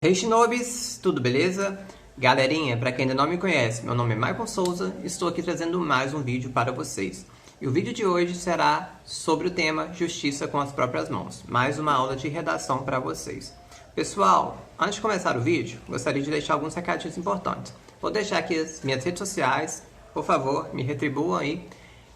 Hey Shinobis, tudo beleza? Galerinha, para quem ainda não me conhece, meu nome é Michael Souza e estou aqui trazendo mais um vídeo para vocês. E o vídeo de hoje será sobre o tema Justiça com as próprias mãos, mais uma aula de redação para vocês. Pessoal, antes de começar o vídeo, gostaria de deixar alguns recadinhos importantes. Vou deixar aqui as minhas redes sociais, por favor, me retribuam aí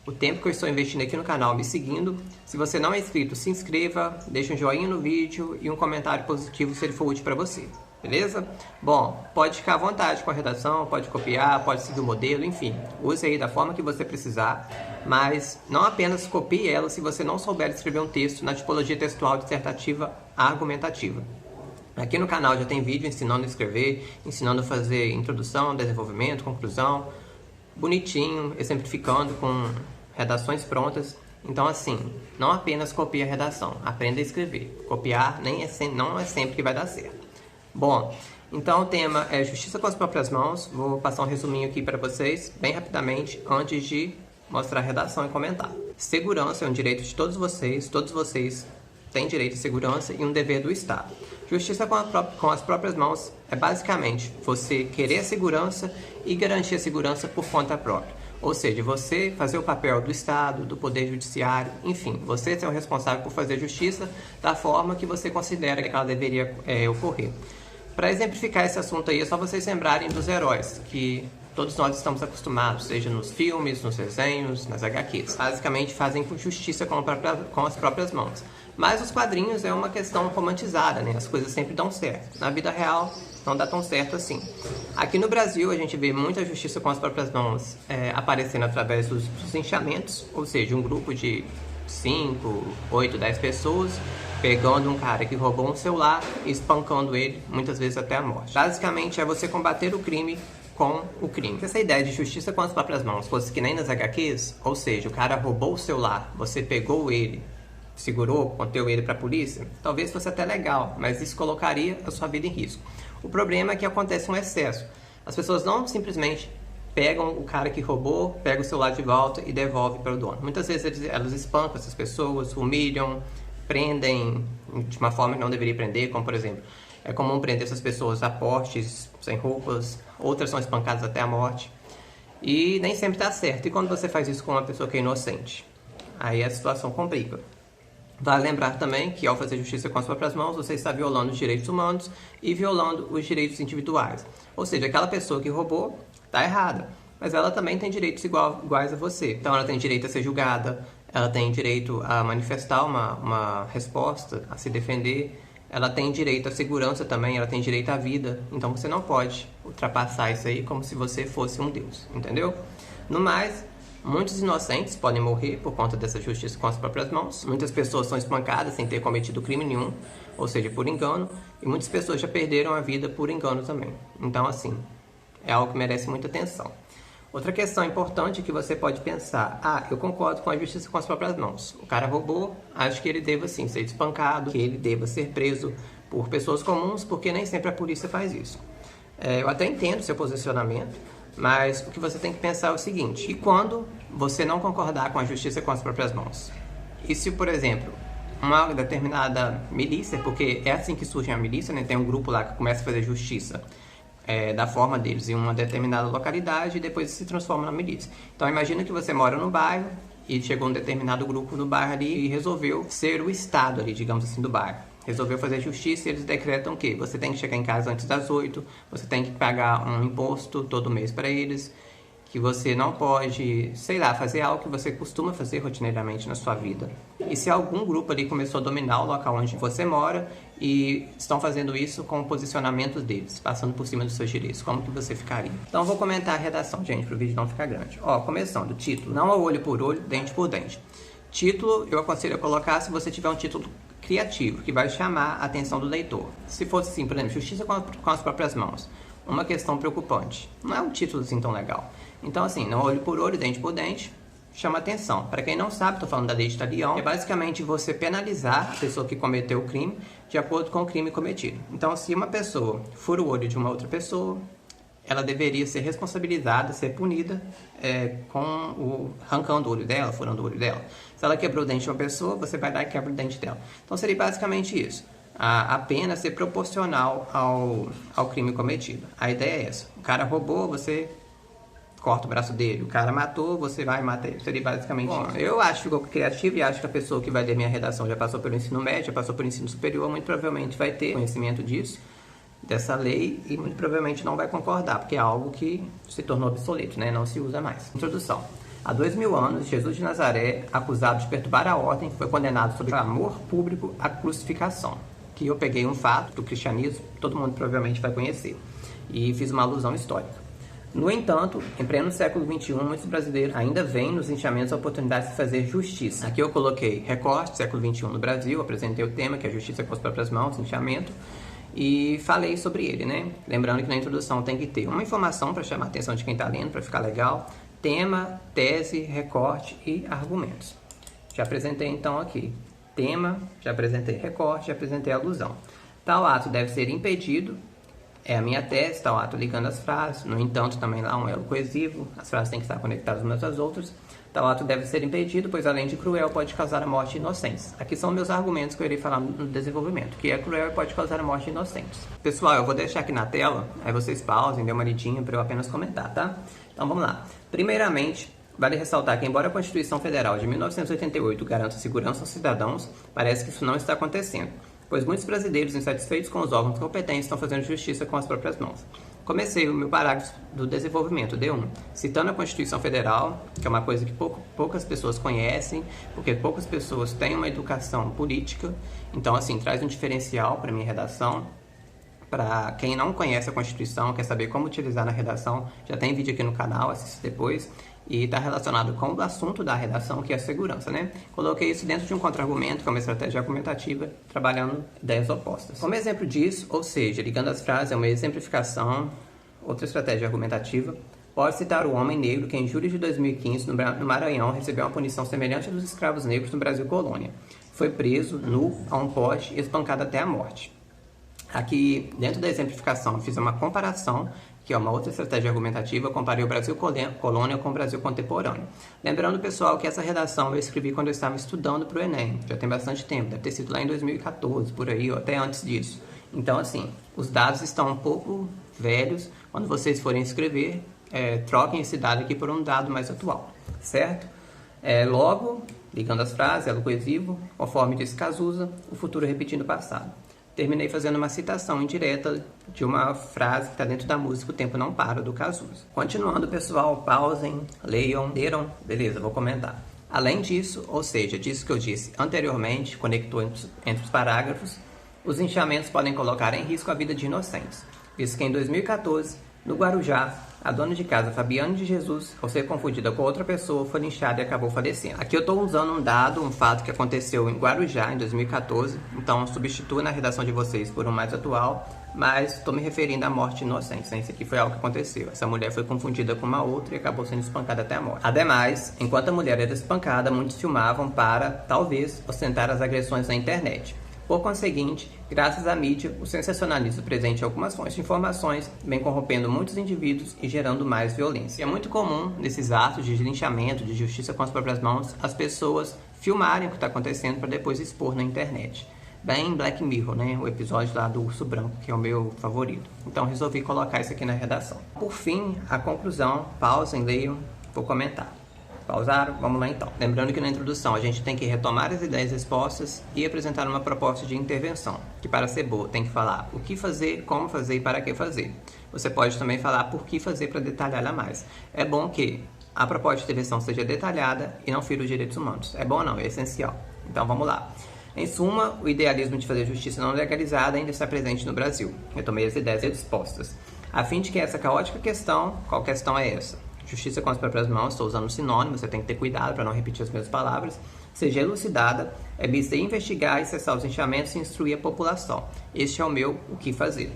o tempo que eu estou investindo aqui no canal me seguindo. Se você não é inscrito, se inscreva, deixe um joinha no vídeo e um comentário positivo se ele for útil para você, beleza? Bom, pode ficar à vontade com a redação, pode copiar, pode seguir o modelo, enfim, use aí da forma que você precisar, mas não apenas copie ela se você não souber escrever um texto na tipologia textual dissertativa argumentativa. Aqui no canal já tem vídeo ensinando a escrever, ensinando a fazer introdução, desenvolvimento, conclusão, bonitinho, exemplificando com redações prontas. Então assim, não apenas copie a redação, aprenda a escrever. Copiar não é sempre que vai dar certo. Bom, então o tema é Justiça com as próprias mãos. Vou passar um resuminho aqui para vocês, bem rapidamente, antes de mostrar a redação e comentar. Segurança é um direito de todos vocês têm direito à segurança e um dever do Estado. Justiça com as próprias mãos é basicamente você querer a segurança e garantir a segurança por conta própria. Ou seja, você fazer o papel do Estado, do Poder Judiciário, enfim, você ser o responsável por fazer justiça da forma que você considera que ela deveria ocorrer. Para exemplificar esse assunto aí, é só vocês lembrarem dos heróis, que todos nós estamos acostumados, seja nos filmes, nos desenhos, nas HQs. Basicamente fazem justiça com as próprias mãos. Mas os quadrinhos é uma questão romantizada, né? As coisas sempre dão certo. Na vida real, não dá tão certo assim. Aqui no Brasil, a gente vê muita justiça com as próprias mãos aparecendo através dos linchamentos, ou seja, um grupo de 5, 8, 10 pessoas pegando um cara que roubou um celular e espancando ele, muitas vezes até a morte. Basicamente, é você combater o crime com o crime. Se essa ideia de justiça com as próprias mãos fosse que nem nas HQs, ou seja, o cara roubou o celular, você pegou ele, segurou, conteu ele para a polícia, talvez fosse até legal, mas isso colocaria a sua vida em risco. O problema é que acontece um excesso. As pessoas não simplesmente pegam o cara que roubou, pegam o celular de volta e devolvem para o dono. Muitas vezes elas espancam essas pessoas, humilham, prendem de uma forma que não deveria prender, como por exemplo, é comum prender essas pessoas a postes, sem roupas, outras são espancadas até a morte. E nem sempre dá certo. E quando você faz isso com uma pessoa que é inocente? Aí a situação complica. Vale lembrar também que ao fazer justiça com as próprias mãos, você está violando os direitos humanos e violando os direitos individuais. Ou seja, aquela pessoa que roubou está errada, mas ela também tem direitos iguais a você. Então ela tem direito a ser julgada, ela tem direito a manifestar uma resposta, a se defender, ela tem direito à segurança também, ela tem direito à vida. Então você não pode ultrapassar isso aí como se você fosse um deus, entendeu? No mais, muitos inocentes podem morrer por conta dessa justiça com as próprias mãos. Muitas pessoas são espancadas sem ter cometido crime nenhum, ou seja, por engano. E muitas pessoas já perderam a vida por engano também. Então, assim, é algo que merece muita atenção. Outra questão importante que você pode pensar: eu concordo com a justiça com as próprias mãos. O cara roubou, acho que ele deva sim ser espancado, que ele deva ser preso por pessoas comuns, porque nem sempre a polícia faz isso. Eu até entendo seu posicionamento, mas o que você tem que pensar é o seguinte: e quando você não concordar com a justiça com as próprias mãos? E se, por exemplo, uma determinada milícia, porque é assim que surge a milícia, né? Tem um grupo lá que começa a fazer justiça da forma deles em uma determinada localidade e depois se transforma na milícia. Então imagina que você mora no bairro e chegou um determinado grupo no bairro ali e resolveu ser o Estado ali, digamos assim, do bairro. Resolveu fazer justiça e eles decretam que você tem que chegar em casa antes das 8, você tem que pagar um imposto todo mês para eles, que você não pode, sei lá, fazer algo que você costuma fazer rotineiramente na sua vida. E se algum grupo ali começou a dominar o local onde você mora e estão fazendo isso com o posicionamento deles, passando por cima dos seus direitos, como que você ficaria? Então eu vou comentar a redação, gente, para o vídeo não ficar grande. Começando, título: não é olho por olho, dente por dente. Título, eu aconselho a colocar se você tiver um título criativo, que vai chamar a atenção do leitor. Se fosse assim, por exemplo, justiça com as próprias mãos, uma questão preocupante, não é um título assim tão legal. Então assim, não olho por olho, dente por dente, chama atenção. Para quem não sabe, estou falando da lei de Talião, é basicamente você penalizar a pessoa que cometeu o crime de acordo com o crime cometido. Então se uma pessoa fura o olho de uma outra pessoa, ela deveria ser responsabilizada, ser punida arrancando o olho dela, furando o olho dela. Se ela quebrou o dente de uma pessoa, você vai lá e quebra o dente dela. Então seria basicamente isso. a pena ser proporcional ao crime cometido. A ideia é essa. O cara roubou, você corta o braço dele. O cara matou, você vai e mata ele. Seria basicamente isso. Eu acho que ficou criativo e acho que a pessoa que vai ler minha redação já passou pelo ensino médio, já passou pelo ensino superior, muito provavelmente vai ter conhecimento disso, dessa lei, e muito provavelmente não vai concordar, porque é algo que se tornou obsoleto, né? Não se usa mais. Introdução. Há 2000 anos, Jesus de Nazaré, acusado de perturbar a ordem, foi condenado sob clamor público à crucificação. Que eu peguei um fato do cristianismo, todo mundo provavelmente vai conhecer, e fiz uma alusão histórica. No entanto, em pleno século XXI, muitos brasileiros ainda veem nos linchamentos a oportunidade de fazer justiça. Aqui eu coloquei recorte, século XXI no Brasil, apresentei o tema, que é justiça com as próprias mãos, linchamento, e falei sobre ele, né? Lembrando que na introdução tem que ter uma informação para chamar a atenção de quem está lendo, para ficar legal, tema, tese, recorte e argumentos. Já apresentei então aqui tema, já apresentei recorte, já apresentei alusão. Tal ato deve ser impedido, é a minha tese, tal ato ligando as frases, no entanto também lá um elo coesivo, as frases têm que estar conectadas umas às outras. Tal ato deve ser impedido, pois além de cruel pode causar a morte de inocentes. Aqui são meus argumentos que eu irei falar no desenvolvimento, que é cruel e pode causar a morte de inocentes. Pessoal, eu vou deixar aqui na tela, aí vocês pausem, dêem uma lidinha para eu apenas comentar, tá? Então vamos lá. Primeiramente, vale ressaltar que, embora a Constituição Federal de 1988 garanta segurança aos cidadãos, parece que isso não está acontecendo, pois muitos brasileiros insatisfeitos com os órgãos competentes estão fazendo justiça com as próprias mãos. Comecei o meu parágrafo do desenvolvimento, D1, citando a Constituição Federal, que é uma coisa que poucas pessoas conhecem, porque poucas pessoas têm uma educação política, então, assim, traz um diferencial para a minha redação. Para quem não conhece a Constituição, quer saber como utilizar na redação, já tem vídeo aqui no canal, assiste depois. E está relacionado com o assunto da redação, que é a segurança, né? Coloquei isso dentro de um contra-argumento, que é uma estratégia argumentativa, trabalhando ideias opostas. Como exemplo disso, ou seja, ligando as frases, é uma exemplificação, outra estratégia argumentativa, pode citar o homem negro que em julho de 2015, no Maranhão, recebeu uma punição semelhante à dos escravos negros no Brasil colônia. Foi preso, nu, a um poste e espancado até a morte. Aqui, dentro da exemplificação, fiz uma comparação, que é uma outra estratégia argumentativa, comparei o Brasil colônia com o Brasil contemporâneo. Lembrando, pessoal, que essa redação eu escrevi quando eu estava estudando para o Enem, já tem bastante tempo, deve ter sido lá em 2014, por aí, ou até antes disso. Então, assim, os dados estão um pouco velhos, quando vocês forem escrever, troquem esse dado aqui por um dado mais atual, certo? Logo, ligando as frases, elo coesivo, conforme disse Cazuza, o futuro repetindo o passado. Terminei fazendo uma citação indireta de uma frase que está dentro da música O Tempo Não Para, do Cazuza. Continuando, pessoal, pausem, leiam, leram, beleza, vou comentar. Além disso, ou seja, disso que eu disse anteriormente, conectou entre os parágrafos, os linchamentos podem colocar em risco a vida de inocentes, visto que em 2014, no Guarujá, a dona de casa Fabiane de Jesus, ao ser confundida com outra pessoa, foi linchada e acabou falecendo. Aqui eu estou usando um dado, um fato que aconteceu em Guarujá, em 2014, então substituo na redação de vocês por um mais atual, mas estou me referindo à morte de inocentes, né? Isso aqui foi algo que aconteceu. Essa mulher foi confundida com uma outra e acabou sendo espancada até a morte. Ademais, enquanto a mulher era espancada, muitos filmavam para, talvez, ostentar as agressões na internet. Por conseguinte, graças à mídia, o sensacionalismo presente em algumas fontes de informações vem corrompendo muitos indivíduos e gerando mais violência. É muito comum, nesses atos de linchamento, de justiça com as próprias mãos, as pessoas filmarem o que está acontecendo para depois expor na internet. Bem Black Mirror, né? O episódio lá do Urso Branco, que é o meu favorito. Então resolvi colocar isso aqui na redação. Por fim, a conclusão, pausem, leiam, vou comentar. Pausaram? Vamos lá então. Lembrando que na introdução a gente tem que retomar as ideias expostas e apresentar uma proposta de intervenção, que para ser boa tem que falar o que fazer, como fazer e para que fazer. Você pode também falar por que fazer para detalhar ela mais. É bom que a proposta de intervenção seja detalhada e não fira os direitos humanos. É bom não, é essencial. Então vamos lá. Em suma, o idealismo de fazer justiça não legalizada ainda está presente no Brasil. Retomei as ideias expostas. A fim de que essa caótica questão, qual questão é essa? Justiça com as próprias mãos, estou usando sinônimo, você tem que ter cuidado para não repetir as mesmas palavras, seja elucidada, é vista investigar e cessar os linchamentos e instruir a população. Este é o meu o que fazer.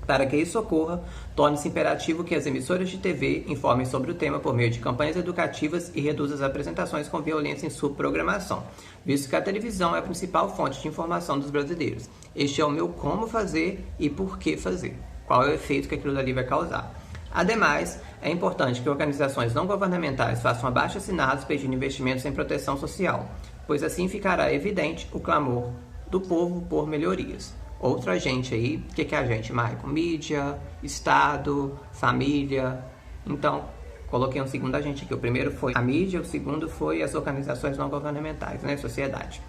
Para que isso ocorra, torne-se imperativo que as emissoras de TV informem sobre o tema por meio de campanhas educativas e reduzam as apresentações com violência em sua programação, visto que a televisão é a principal fonte de informação dos brasileiros. Este é o meu como fazer e por que fazer. Qual é o efeito que aquilo dali vai causar. Ademais, é importante que organizações não governamentais façam abaixo-assinados pedindo investimentos em proteção social, pois assim ficará evidente o clamor do povo por melhorias. Outro agente aí, o que é agente, Maicon? Mídia, Estado, família. Então, coloquei um segundo agente aqui. O primeiro foi a mídia, o segundo foi as organizações não governamentais, né? Sociedade.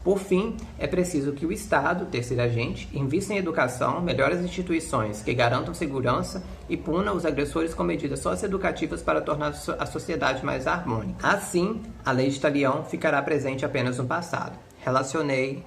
Por fim, é preciso que o Estado, terceiro agente, invista em educação, melhore as instituições que garantam segurança e puna os agressores com medidas socioeducativas para tornar a sociedade mais harmônica. Assim, a lei de Talião ficará presente apenas no passado. Relacionei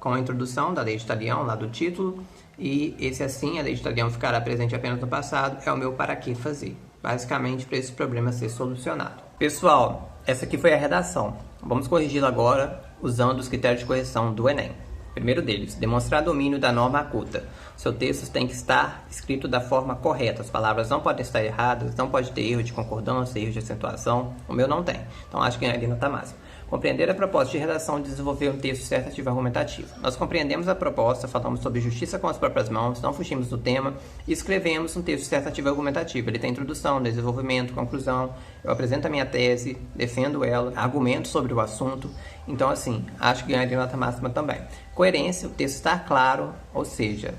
com a introdução da lei de Talião, lá do título, e esse assim, a lei de Talião ficará presente apenas no passado, é o meu para que fazer. Basicamente, para esse problema ser solucionado. Pessoal, essa aqui foi a redação. Vamos corrigi-la agora usando os critérios de correção do Enem. Primeiro deles, demonstrar domínio da norma culta. Seu texto tem que estar escrito da forma correta. As palavras não podem estar erradas, não pode ter erro de concordância, erro de acentuação. O meu não tem. Então, acho que ganharia nota máxima. Compreender a proposta de redação e desenvolver um texto dissertativo argumentativo. Nós compreendemos a proposta, falamos sobre justiça com as próprias mãos, não fugimos do tema e escrevemos um texto dissertativo argumentativo. Ele tem introdução, desenvolvimento, conclusão. Eu apresento a minha tese, defendo ela, argumento sobre o assunto. Então, assim, acho que ganharia nota máxima também. Coerência, o texto está claro, ou seja,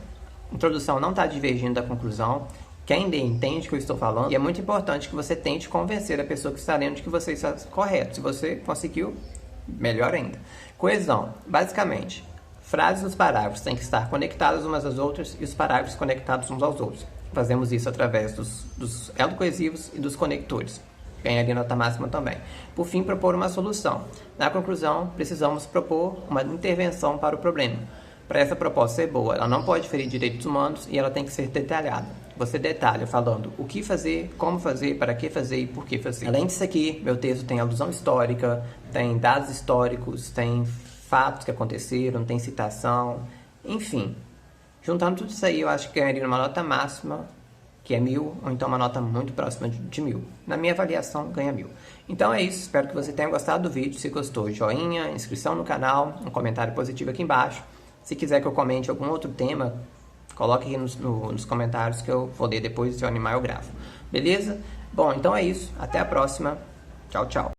a introdução não está divergindo da conclusão. Quem entende o que eu estou falando, e é muito importante que você tente convencer a pessoa que está lendo de que você está correto. Se você conseguiu, melhor ainda. Coesão, basicamente, frases dos parágrafos têm que estar conectadas umas às outras e os parágrafos conectados uns aos outros. Fazemos isso através dos elos coesivos e dos conectores. Ganharia nota máxima também. Por fim, propor uma solução. Na conclusão, precisamos propor uma intervenção para o problema. Para essa proposta ser boa, ela não pode ferir direitos humanos e ela tem que ser detalhada. Você detalha falando o que fazer, como fazer, para que fazer e por que fazer. Além disso aqui, meu texto tem alusão histórica, tem dados históricos, tem fatos que aconteceram, tem citação, enfim. Juntando tudo isso aí, eu acho que ganharia uma nota máxima, que é 1000, ou então uma nota muito próxima de 1000. Na minha avaliação, ganha 1000. Então é isso, espero que você tenha gostado do vídeo. Se gostou, joinha, inscrição no canal, um comentário positivo aqui embaixo. Se quiser que eu comente algum outro tema, coloque aí nos comentários que eu vou ler depois, se eu animar eu gravo. Beleza? Bom, então é isso. Até a próxima. Tchau, tchau.